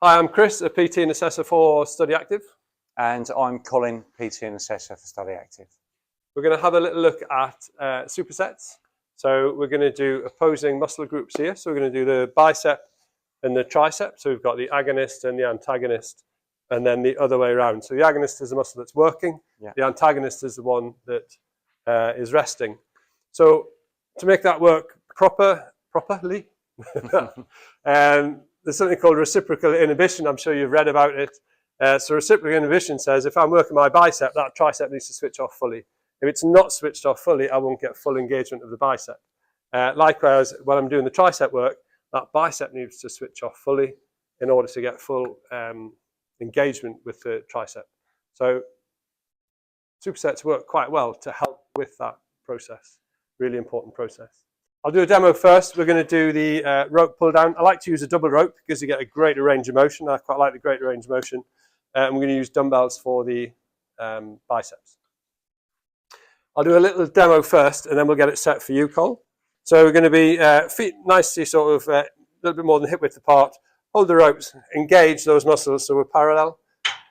Hi, I'm Chris, a PT and assessor for Study Active. And I'm Colin, PT and assessor for Study Active. We're going to have a little look at supersets. So we're going to do opposing muscle groups here. So we're going to do the bicep and the tricep. So we've got the agonist and the antagonist, and then the other way around. So the agonist is the muscle that's working. Yeah. The antagonist is the one that is resting. So to make that work properly, there's something called reciprocal inhibition. I'm sure you've read about it. So reciprocal inhibition says if I'm working my bicep, that tricep needs to switch off fully. If it's not switched off fully, I won't get full engagement of the bicep. Likewise, when I'm doing the tricep work, that bicep needs to switch off fully in order to get full engagement with the tricep. So supersets work quite well to help with that process. Really important process. I'll do a demo first. We're going to do the rope pull down. I like to use a double rope because you get a greater range of motion. I quite like the greater range of motion. And we're going to use dumbbells for the biceps. I'll do a little demo first and then we'll get it set for you, Cole. So we're going to be feet nicely sort of a little bit more than hip width apart. Hold the ropes, engage those muscles so we're parallel.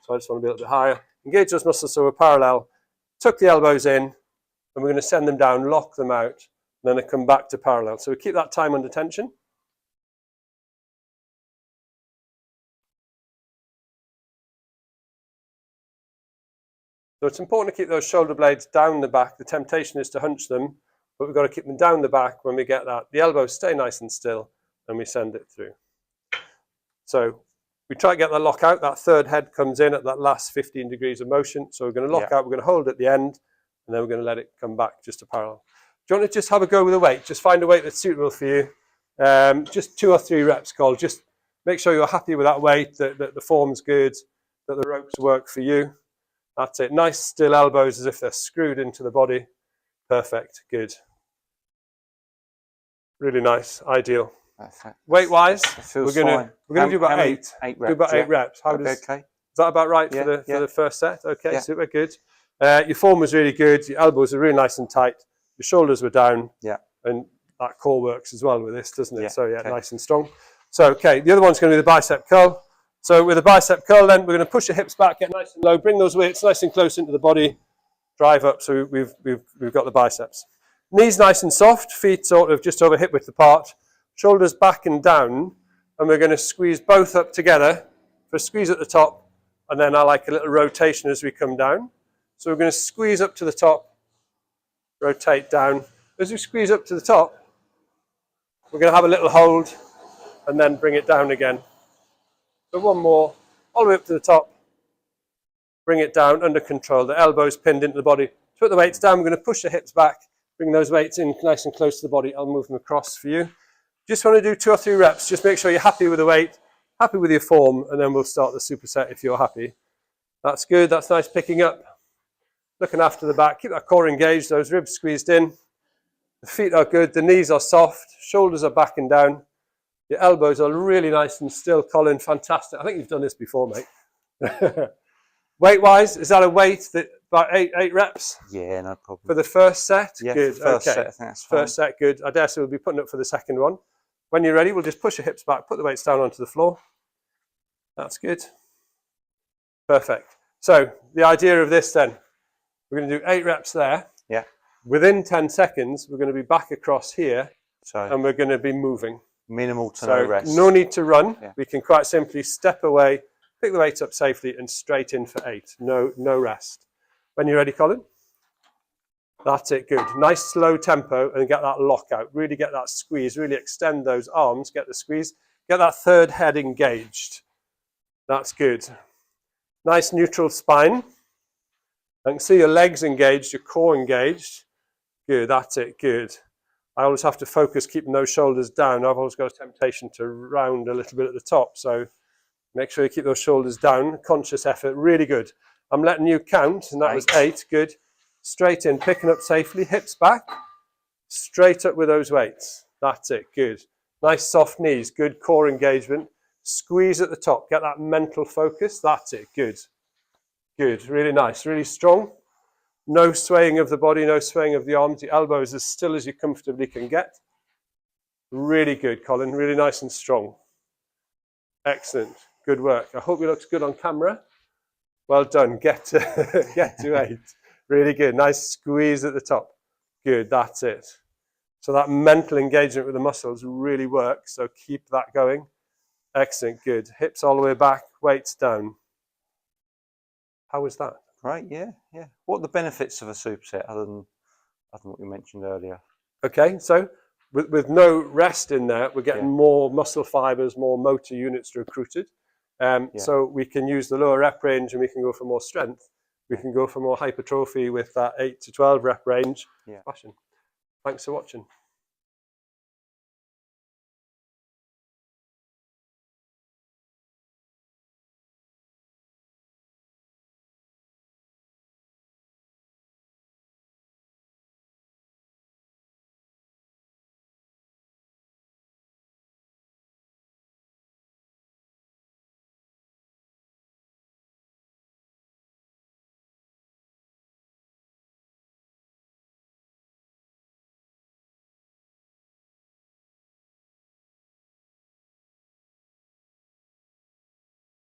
So I just want to be a little bit higher. Engage those muscles so we're parallel. Tuck the elbows in and we're going to send them down, lock them out. And then they come back to parallel. So we keep that time under tension. So it's important to keep those shoulder blades down the back. The temptation is to hunch them, but we've got to keep them down the back when we get that. The elbows stay nice and still, and we send it through. So we try to get that lock out. That third head comes in at that last 15 degrees of motion. So we're going to lock out, we're going to hold at the end, and then we're going to let it come back just to parallel. Do you want to just have a go with a weight? Just find a weight that's suitable for you. Just 2 or 3 reps, Cole. Just make sure you're happy with that weight, that the form's good, that the ropes work for you. That's it. Nice still elbows as if they're screwed into the body. Perfect. Good. Really nice. Ideal. Perfect. Weight-wise, we're going to do about 8 reps. Do about 8 reps. Okay. Is that about right for the first set? Okay, super good. Your form was really good. Your elbows are really nice and tight. Your shoulders were down, and that core works as well with this, doesn't it? So nice and strong. So the other one's going to be the bicep curl. So with the bicep curl, then we're going to push the hips back, get nice and low, bring those weights nice and close into the body, drive up. So we've got the biceps. Knees nice and soft, feet sort of just over hip width apart, shoulders back and down, and we're going to squeeze both up together for a squeeze at the top, and then I like a little rotation as we come down. So we're going to squeeze up to the top. Rotate down. As we squeeze up to the top, we're going to have a little hold and then bring it down again. So one more, all the way up to the top, bring it down under control. The elbows pinned into the body. Put the weights down, we're going to push the hips back, bring those weights in nice and close to the body. I'll move them across for you. Just want to do 2 or 3 reps. Just make sure you're happy with the weight, happy with your form, and then we'll start the superset if you're happy. That's good, that's nice picking up. Looking after the back, keep that core engaged, those ribs squeezed in. The feet are good, the knees are soft, shoulders are back and down. Your elbows are really nice and still, Colin, fantastic. I think you've done this before, mate. Weight-wise, is that a weight that about 8 reps? Yeah, no problem. For the first set? Yeah, good. For the first set, I think that's fine. First set, good. I dare say we'll be putting up for the second one. When you're ready, we'll just push your hips back, put the weights down onto the floor. That's good. Perfect. So the idea of this then, we're going to do 8 reps there. Yeah. Within 10 seconds, we're going to be back across here, and we're going to be moving. Minimal to no rest. No need to run. Yeah. We can quite simply step away, pick the weights up safely, and straight in for 8. No rest. When you're ready, Colin? That's it, good. Nice slow tempo and get that lock out. Really get that squeeze, really extend those arms, get the squeeze. Get that third head engaged. That's good. Nice neutral spine. I can see your legs engaged, your core engaged. Good, that's it, good. I always have to focus keeping those shoulders down. I've always got a temptation to round a little bit at the top, so make sure you keep those shoulders down. Conscious effort, really good. I'm letting you count, and that was 8, good. Straight in, picking up safely, hips back. Straight up with those weights. That's it, good. Nice soft knees, good core engagement. Squeeze at the top, get that mental focus. That's it, good. Good, really nice, really strong. No swaying of the body, no swaying of the arms. The elbows as still as you comfortably can get. Really good, Colin, really nice and strong. Excellent, Good work. I hope it looks good on camera. Well done. Get to 8. Really good. Nice squeeze at the top. Good. That's it. So that mental engagement with the muscles really works. So keep that going. Excellent. Good. Hips all the way back. Weights down. How was that? Right. Yeah. Yeah. What are the benefits of a superset other than what you mentioned earlier? Okay. So with no rest in there, we're getting more muscle fibers, more motor units recruited. So we can use the lower rep range and we can go for more strength. We can go for more hypertrophy with that 8 to 12 rep range. Yeah. Thanks for watching.